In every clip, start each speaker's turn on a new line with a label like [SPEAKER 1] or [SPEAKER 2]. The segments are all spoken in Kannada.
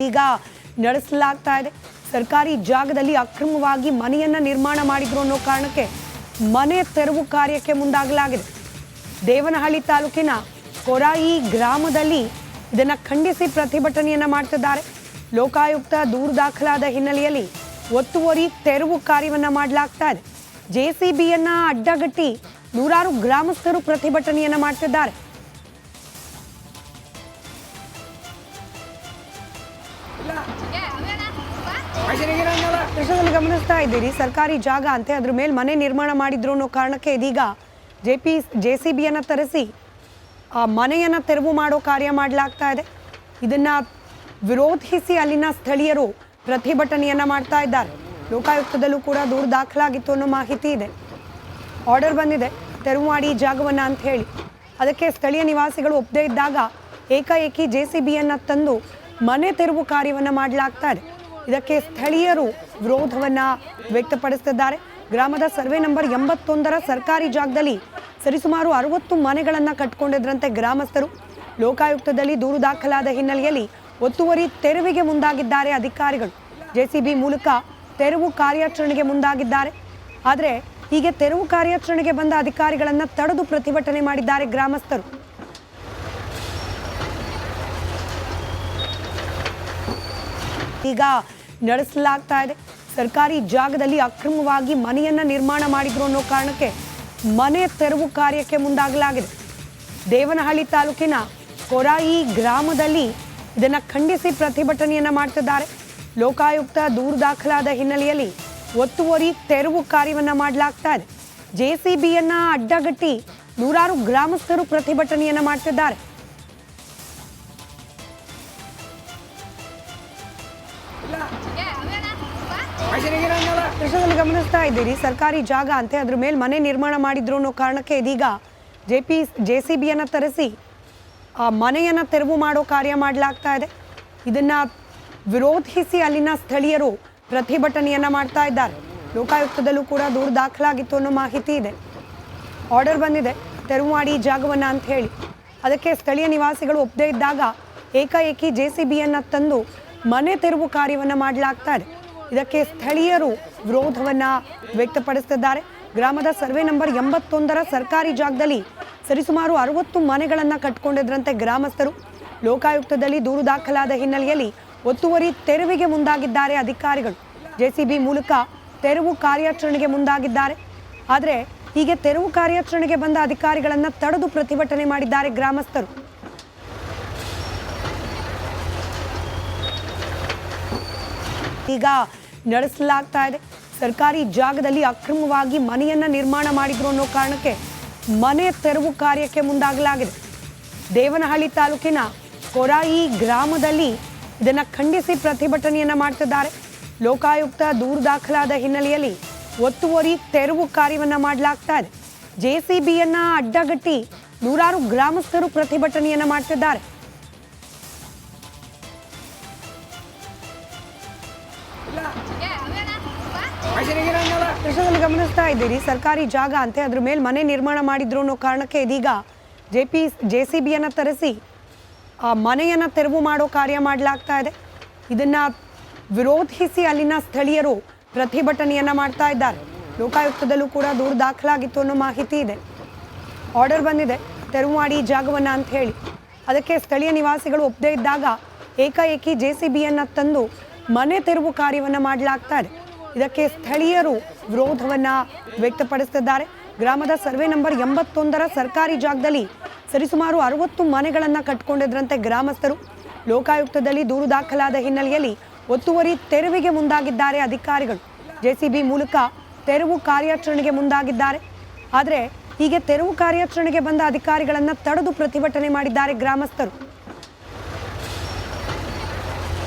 [SPEAKER 1] ಈಗ ನಡೆಸಲಾಗ್ತಾ ಇದೆ. ಸರ್ಕಾರಿ ಜಾಗದಲ್ಲಿ ಅಕ್ರಮವಾಗಿ ಮನೆಯನ್ನ ನಿರ್ಮಾಣ ಮಾಡಿದ್ರು ಅನ್ನೋ ಕಾರಣಕ್ಕೆ ಮನೆ ತೆರವು ಕಾರ್ಯಕ್ಕೆ ಮುಂದಾಗಲಾಗಿದೆ. ದೇವನಹಳ್ಳಿ ತಾಲೂಕಿನ ಕೊರಾಯಿ ಗ್ರಾಮದಲ್ಲಿ ಇದನ್ನ ಖಂಡಿಸಿ ಪ್ರತಿಭಟನೆಯನ್ನ ಮಾಡ್ತಿದ್ದಾರೆ. ಲೋಕಾಯುಕ್ತ ದೂರು ದಾಖಲಾದ ಹಿನ್ನೆಲೆಯಲ್ಲಿ ಒತ್ತುವರಿ ತೆರವು ಕಾರ್ಯವನ್ನ ಮಾಡಲಾಗ್ತಾ ಇದೆ. ಜೆಸಿಬಿಯನ್ನ ಅಡ್ಡಗಟ್ಟಿ ನೂರಾರು ಗ್ರಾಮಸ್ಥರು ಪ್ರತಿಭಟನೆಯನ್ನ ಮಾಡ್ತಿದ್ದಾರೆ. ದೃಶ್ಯದಲ್ಲಿ ಗಮನಿಸ್ತಾ ಇದ್ದೀರಿ, ಸರ್ಕಾರಿ ಜಾಗ ಅಂತೆ, ಅದ್ರ ಮೇಲೆ ಮನೆ ನಿರ್ಮಾಣ ಮಾಡಿದ್ರು ಅನ್ನೋ ಕಾರಣಕ್ಕೆ ಇದೀಗ ಜೆಸಿಬಿಯನ್ನ ತರಿಸಿ ಆ ಮನೆಯನ್ನ ತೆರವು ಮಾಡೋ ಕಾರ್ಯ ಮಾಡಲಾಗ್ತಾ ಇದೆ. ಇದನ್ನ ವಿರೋಧಿಸಿ ಅಲ್ಲಿನ ಸ್ಥಳೀಯರು ಪ್ರತಿಭಟನೆಯನ್ನ ಮಾಡ್ತಾ ಇದ್ದಾರೆ. ಲೋಕಾಯುಕ್ತದಲ್ಲೂ ಕೂಡ ದೂರು ದಾಖಲಾಗಿತ್ತು ಅನ್ನೋ ಮಾಹಿತಿ ಇದೆ. ಆರ್ಡರ್ ಬಂದಿದೆ ತೆರವು ಮಾಡಿ ಜಾಗವನ್ನ ಅಂತ ಹೇಳಿ. ಅದಕ್ಕೆ ಸ್ಥಳೀಯ ನಿವಾಸಿಗಳು ಒಪ್ಪದೇ ಇದ್ದಾಗ ಏಕಾಏಕಿ ಜೆಸಿಬಿಯನ್ನ ತಂದು ಮನೆ ತೆರವು ಕಾರ್ಯವನ್ನ ಮಾಡಲಾಗ್ತಾ ಇದೆ. ಇದಕ್ಕೆ ಸ್ಥಳೀಯರು ವಿರೋಧವನ್ನ ವ್ಯಕ್ತಪಡಿಸುತ್ತಿದ್ದಾರೆ. ಗ್ರಾಮದ ಸರ್ವೆ ನಂಬರ್ 81ರ ಸರ್ಕಾರಿ ಜಾಗದಲ್ಲಿ ಸರಿಸುಮಾರು 60 ಮನೆಗಳನ್ನ ಕಟ್ಕೊಂಡಿದ್ರಂತೆ ಗ್ರಾಮಸ್ಥರು. ಲೋಕಾಯುಕ್ತದಲ್ಲಿ ದೂರು ದಾಖಲಾದ ಹಿನ್ನೆಲೆಯಲ್ಲಿ ಒತ್ತುವರಿ ತೆರವಿಗೆ ಮುಂದಾಗಿದ್ದಾರೆ ಅಧಿಕಾರಿಗಳು. ಜೆಸಿಬಿ ಮೂಲಕ ತೆರವು ಕಾರ್ಯಾಚರಣೆಗೆ ಮುಂದಾಗಿದ್ದಾರೆ. ಆದರೆ ಹೀಗೆ ತೆರವು ಕಾರ್ಯಾಚರಣೆಗೆ ಬಂದ ಅಧಿಕಾರಿಗಳನ್ನ ತಡೆದು ಪ್ರತಿಭಟನೆ ಮಾಡಿದ್ದಾರೆ ಗ್ರಾಮಸ್ಥರು. ಈಗ ನಡೆಸಲಾಗ್ತಾ ಇದೆ. ಸರ್ಕಾರಿ ಜಾಗದಲ್ಲಿ ಅಕ್ರಮವಾಗಿ ಮನೆಯನ್ನ ನಿರ್ಮಾಣ ಮಾಡಿದ್ರು ಅನ್ನೋ ಕಾರಣಕ್ಕೆ ಮನೆ ತೆರವು ಕಾರ್ಯಕ್ಕೆ ಮುಂದಾಗಲಾಗಿದೆ. ದೇವನಹಳ್ಳಿ ತಾಲೂಕಿನ ಕೊರಾಯಿ ಗ್ರಾಮದಲ್ಲಿ ಇದನ್ನ ಖಂಡಿಸಿ ಪ್ರತಿಭಟನೆಯನ್ನ ಮಾಡ್ತಿದ್ದಾರೆ. ಲೋಕಾಯುಕ್ತ ದೂರು ದಾಖಲಾದ ಹಿನ್ನೆಲೆಯಲ್ಲಿ ಒತ್ತುವರಿ ತೆರವು ಕಾರ್ಯವನ್ನ ಮಾಡಲಾಗ್ತಾ ಇದೆ. ಜೆಸಿಬಿಯನ್ನ ಅಡ್ಡಗಟ್ಟಿ ನೂರಾರು ಗ್ರಾಮಸ್ಥರು ಪ್ರತಿಭಟನೆಯನ್ನ ಮಾಡ್ತಿದ್ದಾರೆ. ದೃಶ್ಯದಲ್ಲಿ ಗಮನಿಸ್ತಾ ಇದ್ದೀರಿ, ಸರ್ಕಾರಿ ಜಾಗ ಅಂತೆ, ಅದ್ರ ಮೇಲೆ ಮನೆ ನಿರ್ಮಾಣ ಮಾಡಿದ್ರು ಅನ್ನೋ ಕಾರಣಕ್ಕೆ ಇದೀಗ ಜೆಸಿಬಿಯನ್ನ ತರಿಸಿ ಆ ಮನೆಯನ್ನ ತೆರವು ಮಾಡೋ ಕಾರ್ಯ ಮಾಡಲಾಗ್ತಾ ಇದೆ. ಇದನ್ನ ವಿರೋಧಿಸಿ ಅಲ್ಲಿನ ಸ್ಥಳೀಯರು ಪ್ರತಿಭಟನೆಯನ್ನ ಮಾಡ್ತಾ ಇದ್ದಾರೆ. ಲೋಕಾಯುಕ್ತದಲ್ಲೂ ಕೂಡ ದೂರು ದಾಖಲಾಗಿತ್ತು ಅನ್ನೋ ಮಾಹಿತಿ ಇದೆ. ಆರ್ಡರ್ ಬಂದಿದೆ ತೆರವು ಮಾಡಿ ಜಾಗವನ್ನ ಅಂತ ಹೇಳಿ. ಅದಕ್ಕೆ ಸ್ಥಳೀಯ ನಿವಾಸಿಗಳು ಒಪ್ಪದೇ ಇದ್ದಾಗ ಏಕಾಏಕಿ ಜೆಸಿಬಿಯನ್ನ ತಂದು ಮನೆ ತೆರವು ಕಾರ್ಯವನ್ನ ಮಾಡಲಾಗ್ತಾ ಇದೆ. ಇದಕ್ಕೆ ಸ್ಥಳೀಯರು ವಿರೋಧವನ್ನ ವ್ಯಕ್ತಪಡಿಸುತ್ತಿದ್ದಾರೆ. ಗ್ರಾಮದ ಸರ್ವೆ ನಂಬರ್ 81ರ ಸರ್ಕಾರಿ ಜಾಗದಲ್ಲಿ ಸರಿಸುಮಾರು 60 ಮನೆಗಳನ್ನ ಕಟ್ಕೊಂಡಿದ್ರಂತೆ ಗ್ರಾಮಸ್ಥರು. ಲೋಕಾಯುಕ್ತದಲ್ಲಿ ದೂರು ದಾಖಲಾದ ಹಿನ್ನೆಲೆಯಲ್ಲಿ ಒತ್ತುವರಿ ತೆರವಿಗೆ ಮುಂದಾಗಿದ್ದಾರೆ ಅಧಿಕಾರಿಗಳು. ಜೆಸಿಬಿ ಮೂಲಕ ತೆರವು ಕಾರ್ಯಾಚರಣೆಗೆ ಮುಂದಾಗಿದ್ದಾರೆ. ಆದರೆ ಹೀಗೆ ತೆರವು ಕಾರ್ಯಾಚರಣೆಗೆ ಬಂದ ಅಧಿಕಾರಿಗಳನ್ನ ತಡೆದು ಪ್ರತಿಭಟನೆ ಮಾಡಿದ್ದಾರೆ ಗ್ರಾಮಸ್ಥರು. ಈಗ ನಡೆಸಲಾಗ್ತಾ ಇದೆ. ಸರ್ಕಾರಿ ಜಾಗದಲ್ಲಿ ಅಕ್ರಮವಾಗಿ ಮನೆಯನ್ನ ನಿರ್ಮಾಣ ಮಾಡಿದ್ರು ಅನ್ನೋ ಕಾರಣಕ್ಕೆ ಮನೆ ತೆರವು ಕಾರ್ಯಕ್ಕೆ ಮುಂದಾಗಲಾಗಿದೆ. ದೇವನಹಳ್ಳಿ ತಾಲೂಕಿನ ಕೊರಾಯಿ ಗ್ರಾಮದಲ್ಲಿ ಇದನ್ನ ಖಂಡಿಸಿ ಪ್ರತಿಭಟನೆಯನ್ನ ಮಾಡ್ತಿದ್ದಾರೆ. ಲೋಕಾಯುಕ್ತ ದೂರು ದಾಖಲಾದ ಹಿನ್ನೆಲೆಯಲ್ಲಿ ಒತ್ತುವರಿ ತೆರವು ಕಾರ್ಯವನ್ನ ಮಾಡಲಾಗ್ತಾ ಇದೆ. ಜೆಸಿಬಿಯನ್ನ ಅಡ್ಡಗಟ್ಟಿ ನೂರಾರು ಗ್ರಾಮಸ್ಥರು ಪ್ರತಿಭಟನೆಯನ್ನ ಮಾಡ್ತಿದ್ದಾರೆ. ದೃಶ್ಯದಲ್ಲಿ ಗಮನಿಸ್ತಾ ಇದ್ದೀರಿ, ಸರ್ಕಾರಿ ಜಾಗ ಅಂತೆ, ಅದ್ರ ಮೇಲೆ ಮನೆ ನಿರ್ಮಾಣ ಮಾಡಿದ್ರು ಅನ್ನೋ ಕಾರಣಕ್ಕೆ ಇದೀಗ ಜೆಸಿಬಿಯನ್ನ ತರಿಸಿ ಆ ಮನೆಯನ್ನ ತೆರವು ಮಾಡೋ ಕಾರ್ಯ ಮಾಡಲಾಗ್ತಾ ಇದೆ. ಇದನ್ನ ವಿರೋಧಿಸಿ ಅಲ್ಲಿನ ಸ್ಥಳೀಯರು ಪ್ರತಿಭಟನೆಯನ್ನ ಮಾಡ್ತಾ ಇದ್ದಾರೆ. ಲೋಕಾಯುಕ್ತದಲ್ಲೂ ಕೂಡ ದೂರು ದಾಖಲಾಗಿತ್ತು ಅನ್ನೋ ಮಾಹಿತಿ ಇದೆ. ಆರ್ಡರ್ ಬಂದಿದೆ ತೆರವು ಮಾಡಿ ಜಾಗವನ್ನ ಅಂತ ಹೇಳಿ. ಅದಕ್ಕೆ ಸ್ಥಳೀಯ ನಿವಾಸಿಗಳು ಒಪ್ಪದೇ ಇದ್ದಾಗ ಏಕಾಏಕಿ ಜೆಸಿಬಿಯನ್ನ ತಂದು ಮನೆ ತೆರವು ಕಾರ್ಯವನ್ನ ಮಾಡಲಾಗ್ತಾ ಇದೆ. ಇದಕ್ಕೆ ಸ್ಥಳೀಯರು ವಿರೋಧವನ್ನ ವ್ಯಕ್ತಪಡಿಸುತ್ತಿದ್ದಾರೆ. ಗ್ರಾಮದ ಸರ್ವೆ ನಂಬರ್ 81ರ ಸರ್ಕಾರಿ ಜಾಗದಲ್ಲಿ ಸರಿಸುಮಾರು 60 ಮನೆಗಳನ್ನ ಕಟ್ಕೊಂಡಿದ್ರಂತೆ ಗ್ರಾಮಸ್ಥರು. ಲೋಕಾಯುಕ್ತದಲ್ಲಿ ದೂರು ದಾಖಲಾದ ಹಿನ್ನೆಲೆಯಲ್ಲಿ ಒತ್ತುವರಿ ತೆರವಿಗೆ ಮುಂದಾಗಿದ್ದಾರೆ ಅಧಿಕಾರಿಗಳು. ಜೆಸಿಬಿ ಮೂಲಕ ತೆರವು ಕಾರ್ಯಾಚರಣೆಗೆ ಮುಂದಾಗಿದ್ದಾರೆ. ಆದರೆ ಹೀಗೆ ತೆರವು ಕಾರ್ಯಾಚರಣೆಗೆ ಬಂದ ಅಧಿಕಾರಿಗಳನ್ನ ತಡೆದು ಪ್ರತಿಭಟನೆ ಮಾಡಿದ್ದಾರೆ ಗ್ರಾಮಸ್ಥರು.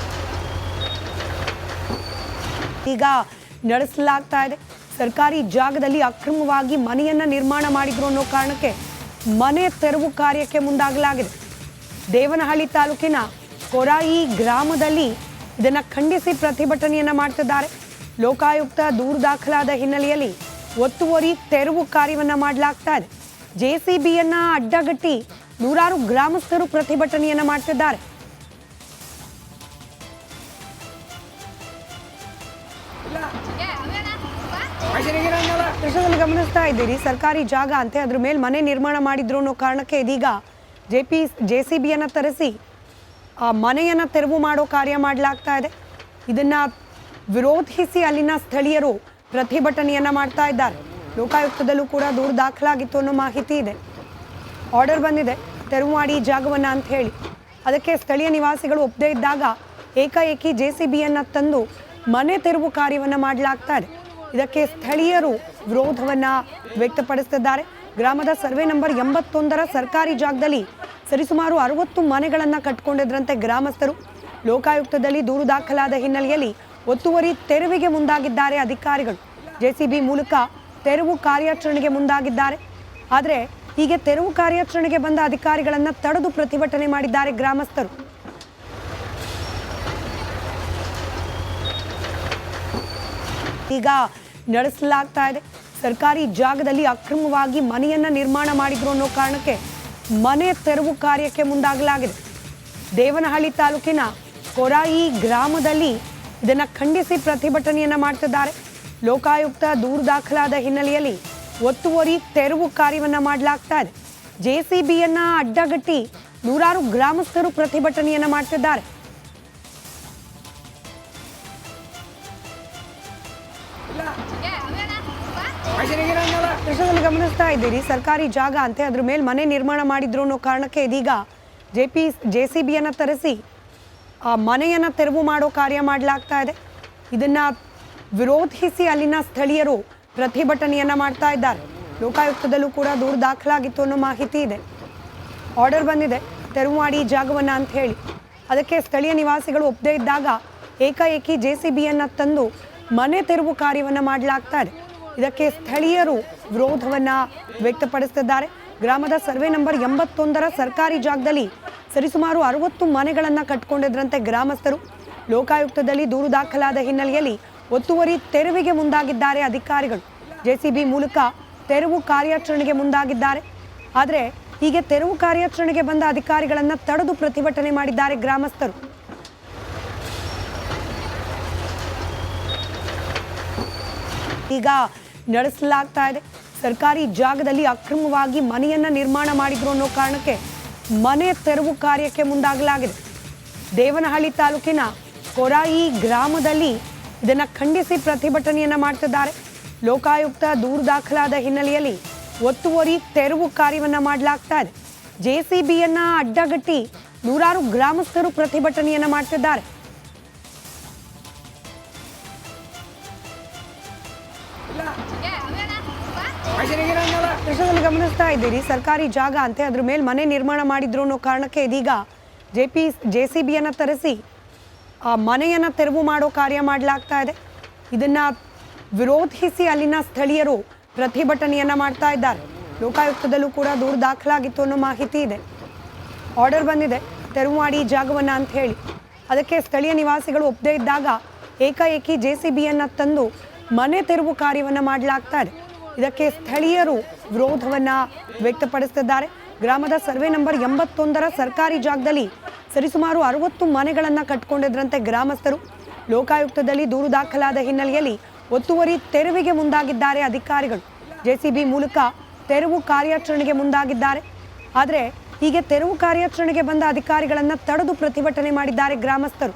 [SPEAKER 1] ಈಗ ನಡೆಸಲಾಗ್ತಾ ಇದೆ. ಸರ್ಕಾರಿ ಜಾಗದಲ್ಲಿ ಅಕ್ರಮವಾಗಿ ಮನೆಯನ್ನ ನಿರ್ಮಾಣ ಮಾಡಿದ್ರು ಅನ್ನೋ ಕಾರಣಕ್ಕೆ ಮನೆ ತೆರವು ಕಾರ್ಯಕ್ಕೆ ಮುಂದಾಗಲಾಗಿದೆ. ದೇವನಹಳ್ಳಿ ತಾಲೂಕಿನ ಕೊರಾಯಿ ಗ್ರಾಮದಲ್ಲಿ ಇದನ್ನ ಖಂಡಿಸಿ ಪ್ರತಿಭಟನೆಯನ್ನ ಮಾಡ್ತಿದ್ದಾರೆ. ಲೋಕಾಯುಕ್ತ ದೂರು ದಾಖಲಾದ ಹಿನ್ನೆಲೆಯಲ್ಲಿ ಒತ್ತುವರಿ ತೆರವು ಕಾರ್ಯವನ್ನ ಮಾಡಲಾಗ್ತಾ ಇದೆ. ಜೆಸಿಬಿಯನ್ನ ಅಡ್ಡಗಟ್ಟಿ ನೂರಾರು ಗ್ರಾಮಸ್ಥರು ಪ್ರತಿಭಟನೆಯನ್ನ ಮಾಡ್ತಿದ್ದಾರೆ. ದೃಶ್ಯದಲ್ಲಿ ಗಮನಿಸ್ತಾ ಇದ್ದೀರಿ, ಸರ್ಕಾರಿ ಜಾಗ ಅಂತೆ, ಅದ್ರ ಮೇಲೆ ಮನೆ ನಿರ್ಮಾಣ ಮಾಡಿದ್ರು ಅನ್ನೋ ಕಾರಣಕ್ಕೆ ಇದೀಗ JCBಯನ್ನು ತರಿಸಿ ಆ ಮನೆಯನ್ನು ತೆರವು ಮಾಡೋ ಕಾರ್ಯ ಮಾಡಲಾಗ್ತಾ ಇದೆ. ಇದನ್ನ ವಿರೋಧಿಸಿ ಅಲ್ಲಿನ ಸ್ಥಳೀಯರು ಪ್ರತಿಭಟನೆಯನ್ನ ಮಾಡ್ತಾ ಇದ್ದಾರೆ. ಲೋಕಾಯುಕ್ತದಲ್ಲೂ ಕೂಡ ದೂರು ದಾಖಲಾಗಿತ್ತು ಅನ್ನೋ ಮಾಹಿತಿ ಇದೆ. ಆರ್ಡರ್ ಬಂದಿದೆ ತೆರವು ಮಾಡಿ ಜಾಗವನ್ನು ಅಂತ ಹೇಳಿ. ಅದಕ್ಕೆ ಸ್ಥಳೀಯ ನಿವಾಸಿಗಳು ಒಪ್ಪದೇ ಇದ್ದಾಗ ಏಕಾಏಕಿ JCBಯನ್ನು ತಂದು ಮನೆ ತೆರವು ಕಾರ್ಯವನ್ನು ಮಾಡಲಾಗ್ತಾ ಇದೆ. ಇದಕ್ಕೆ ಸ್ಥಳೀಯರು ವಿರೋಧವನ್ನು ವ್ಯಕ್ತಪಡಿಸುತ್ತಿದ್ದಾರೆ. ಗ್ರಾಮದ ಸರ್ವೆ ನಂಬರ್ 81ರ ಸರ್ಕಾರಿ ಜಾಗದಲ್ಲಿ ಸರಿಸುಮಾರು 60 ಮನೆಗಳನ್ನು ಕಟ್ಕೊಂಡಿದ್ರಂತೆ ಗ್ರಾಮಸ್ಥರು. ಲೋಕಾಯುಕ್ತದಲ್ಲಿ ದೂರು ದಾಖಲಾದ ಹಿನ್ನೆಲೆಯಲ್ಲಿ ಒತ್ತುವರಿ ತೆರವಿಗೆ ಮುಂದಾಗಿದ್ದಾರೆ ಅಧಿಕಾರಿಗಳು. JCB ಮೂಲಕ ತೆರವು ಕಾರ್ಯಾಚರಣೆಗೆ ಮುಂದಾಗಿದ್ದಾರೆ. ಆದರೆ ಹೀಗೆ ತೆರವು ಕಾರ್ಯಾಚರಣೆಗೆ ಬಂದ ಅಧಿಕಾರಿಗಳನ್ನು ತಡೆದು ಪ್ರತಿಭಟನೆ ಮಾಡಿದ್ದಾರೆ ಗ್ರಾಮಸ್ಥರು. ಈಗ ನಡೆಸಲಾಗ್ತಾ ಇದೆ. ಸರ್ಕಾರಿ ಜಾಗದಲ್ಲಿ ಅಕ್ರಮವಾಗಿ ಮನೆಯನ್ನ ನಿರ್ಮಾಣ ಮಾಡಿದ್ರು ಅನ್ನೋ ಕಾರಣಕ್ಕೆ ಮನೆ ತೆರವು ಕಾರ್ಯಕ್ಕೆ ಮುಂದಾಗಲಾಗಿದೆ. ದೇವನಹಳ್ಳಿ ತಾಲೂಕಿನ ಕೊರಾಯಿ ಗ್ರಾಮದಲ್ಲಿ ಇದನ್ನು ಖಂಡಿಸಿ ಪ್ರತಿಭಟನೆಯನ್ನ ಮಾಡ್ತಿದ್ದಾರೆ. ಲೋಕಾಯುಕ್ತ ದೂರು ದಾಖಲಾದ ಹಿನ್ನೆಲೆಯಲ್ಲಿ ಒತ್ತುವರಿ ತೆರವು ಕಾರ್ಯವನ್ನ ಮಾಡಲಾಗ್ತಾ ಇದೆ. JCBಯನ್ನ ಅಡ್ಡಗಟ್ಟಿ ನೂರಾರು ಗ್ರಾಮಸ್ಥರು ಪ್ರತಿಭಟನೆಯನ್ನ ಮಾಡ್ತಿದ್ದಾರೆ. ದೃಶ್ಯದಲ್ಲಿ ಗಮನಿಸ್ತಾ ಇದ್ದೀರಿ, ಸರ್ಕಾರಿ ಜಾಗ ಅಂತೆ, ಅದ್ರ ಮೇಲೆ ಮನೆ ನಿರ್ಮಾಣ ಮಾಡಿದ್ರು ಅನ್ನೋ ಕಾರಣಕ್ಕೆ ಇದೀಗ JCBಯನ್ನು ತರಿಸಿ ಆ ಮನೆಯನ್ನು ತೆರವು ಮಾಡೋ ಕಾರ್ಯ ಮಾಡಲಾಗ್ತಾ ಇದೆ. ಇದನ್ನ ವಿರೋಧಿಸಿ ಅಲ್ಲಿನ ಸ್ಥಳೀಯರು ಪ್ರತಿಭಟನೆಯನ್ನ ಮಾಡ್ತಾ ಇದ್ದಾರೆ. ಲೋಕಾಯುಕ್ತದಲ್ಲೂ ಕೂಡ ದೂರು ದಾಖಲಾಗಿತ್ತು ಅನ್ನೋ ಮಾಹಿತಿ ಇದೆ. ಆರ್ಡರ್ ಬಂದಿದೆ ತೆರವು ಮಾಡಿ ಜಾಗವನ್ನು ಅಂತ ಹೇಳಿ. ಅದಕ್ಕೆ ಸ್ಥಳೀಯ ನಿವಾಸಿಗಳು ಒಪ್ಪದೇ ಇದ್ದಾಗ ಏಕಾಏಕಿ JCBಯನ್ನು ತಂದು ಮನೆ ತೆರವು ಕಾರ್ಯವನ್ನು ಮಾಡಲಾಗ್ತಾ ಇದೆ. ಇದಕ್ಕೆ ಸ್ಥಳೀಯರು ವಿರೋಧವನ್ನು ವ್ಯಕ್ತಪಡಿಸುತ್ತಿದ್ದಾರೆ. ಗ್ರಾಮದ ಸರ್ವೆ ನಂಬರ್ 81ರ ಸರ್ಕಾರಿ ಜಾಗದಲ್ಲಿ ಸರಿಸುಮಾರು 60 ಮನೆಗಳನ್ನು ಕಟ್ಕೊಂಡಿದ್ರಂತೆ ಗ್ರಾಮಸ್ಥರು. ಲೋಕಾಯುಕ್ತದಲ್ಲಿ ದೂರು ದಾಖಲಾದ ಹಿನ್ನೆಲೆಯಲ್ಲಿ ಒತ್ತುವರಿ ತೆರವಿಗೆ ಮುಂದಾಗಿದ್ದಾರೆ ಅಧಿಕಾರಿಗಳು. JCB ಮೂಲಕ ತೆರವು ಕಾರ್ಯಾಚರಣೆಗೆ ಮುಂದಾಗಿದ್ದಾರೆ. ಆದರೆ ಹೀಗೆ ತೆರವು ಕಾರ್ಯಾಚರಣೆಗೆ ಬಂದ ಅಧಿಕಾರಿಗಳನ್ನು ತಡೆದು ಪ್ರತಿಭಟನೆ ಮಾಡಿದ್ದಾರೆ ಗ್ರಾಮಸ್ಥರು. ಈಗ ನಡೆಸಲಾಗ್ತಾ ಇದೆ. ಸರ್ಕಾರಿ ಜಾಗದಲ್ಲಿ ಅಕ್ರಮವಾಗಿ ಮನೆಯನ್ನ ನಿರ್ಮಾಣ ಮಾಡಿದ್ರು ಅನ್ನೋ ಕಾರಣಕ್ಕೆ ಮನೆ ತೆರವು ಕಾರ್ಯಕ್ಕೆ ಮುಂದಾಗಲಾಗಿದೆ. ದೇವನಹಳ್ಳಿ ತಾಲೂಕಿನ ಕೊರಾಯಿ ಗ್ರಾಮದಲ್ಲಿ ಇದನ್ನು ಖಂಡಿಸಿ ಪ್ರತಿಭಟನೆಯನ್ನ ಮಾಡ್ತಿದ್ದಾರೆ. ಲೋಕಾಯುಕ್ತ ದೂರು ದಾಖಲಾದ ಹಿನ್ನೆಲೆಯಲ್ಲಿ ಒತ್ತುವರಿ ತೆರವು ಕಾರ್ಯವನ್ನ ಮಾಡಲಾಗ್ತಾ ಇದೆ. JCBಯನ್ನ ಅಡ್ಡಗಟ್ಟಿ ನೂರಾರು ಗ್ರಾಮಸ್ಥರು ಪ್ರತಿಭಟನೆಯನ್ನ ಮಾಡ್ತಿದ್ದಾರೆ. ದೃಶ್ಯದಲ್ಲಿ ಗಮನಿಸ್ತಾ ಇದ್ದೀರಿ, ಸರ್ಕಾರಿ ಜಾಗ ಅಂತೆ, ಅದ್ರ ಮೇಲೆ ಮನೆ ನಿರ್ಮಾಣ ಮಾಡಿದ್ರು ಅನ್ನೋ ಕಾರಣಕ್ಕೆ ಇದೀಗ JCBಯನ್ನು ತರಿಸಿ ಆ ಮನೆಯನ್ನು ತೆರವು ಮಾಡೋ ಕಾರ್ಯ ಮಾಡಲಾಗ್ತಾ ಇದೆ. ಇದನ್ನ ವಿರೋಧಿಸಿ ಅಲ್ಲಿನ ಸ್ಥಳೀಯರು ಪ್ರತಿಭಟನೆಯನ್ನ ಮಾಡ್ತಾ ಇದ್ದಾರೆ. ಲೋಕಾಯುಕ್ತದಲ್ಲೂ ಕೂಡ ದೂರು ದಾಖಲಾಗಿತ್ತು ಅನ್ನೋ ಮಾಹಿತಿ ಇದೆ. ಆರ್ಡರ್ ಬಂದಿದೆ ತೆರವು ಮಾಡಿ ಜಾಗವನ್ನು ಅಂತ ಹೇಳಿ. ಅದಕ್ಕೆ ಸ್ಥಳೀಯ ನಿವಾಸಿಗಳು ಒಪ್ಪದೇ ಇದ್ದಾಗ ಏಕಾಏಕಿ JCBಯನ್ನು ತಂದು ಮನೆ ತೆರವು ಕಾರ್ಯವನ್ನು ಮಾಡಲಾಗ್ತಾ ಇದೆ. ಇದಕ್ಕೆ ಸ್ಥಳೀಯರು ವಿರೋಧವನ್ನು ವ್ಯಕ್ತಪಡಿಸುತ್ತಿದ್ದಾರೆ. ಗ್ರಾಮದ ಸರ್ವೆ ನಂಬರ್ 81ರ ಸರ್ಕಾರಿ ಜಾಗದಲ್ಲಿ ಸರಿಸುಮಾರು 60 ಮನೆಗಳನ್ನು ಕಟ್ಕೊಂಡಿದ್ರಂತೆ ಗ್ರಾಮಸ್ಥರು. ಲೋಕಾಯುಕ್ತದಲ್ಲಿ ದೂರು ದಾಖಲಾದ ಹಿನ್ನೆಲೆಯಲ್ಲಿ ಒತ್ತುವರಿ ತೆರವಿಗೆ ಮುಂದಾಗಿದ್ದಾರೆ ಅಧಿಕಾರಿಗಳು. JCB ಮೂಲಕ ತೆರವು ಕಾರ್ಯಾಚರಣೆಗೆ ಮುಂದಾಗಿದ್ದಾರೆ. ಆದರೆ ಹೀಗೆ ತೆರವು ಕಾರ್ಯಾಚರಣೆಗೆ ಬಂದ ಅಧಿಕಾರಿಗಳನ್ನು ತಡೆದು ಪ್ರತಿಭಟನೆ ಮಾಡಿದ್ದಾರೆ ಗ್ರಾಮಸ್ಥರು.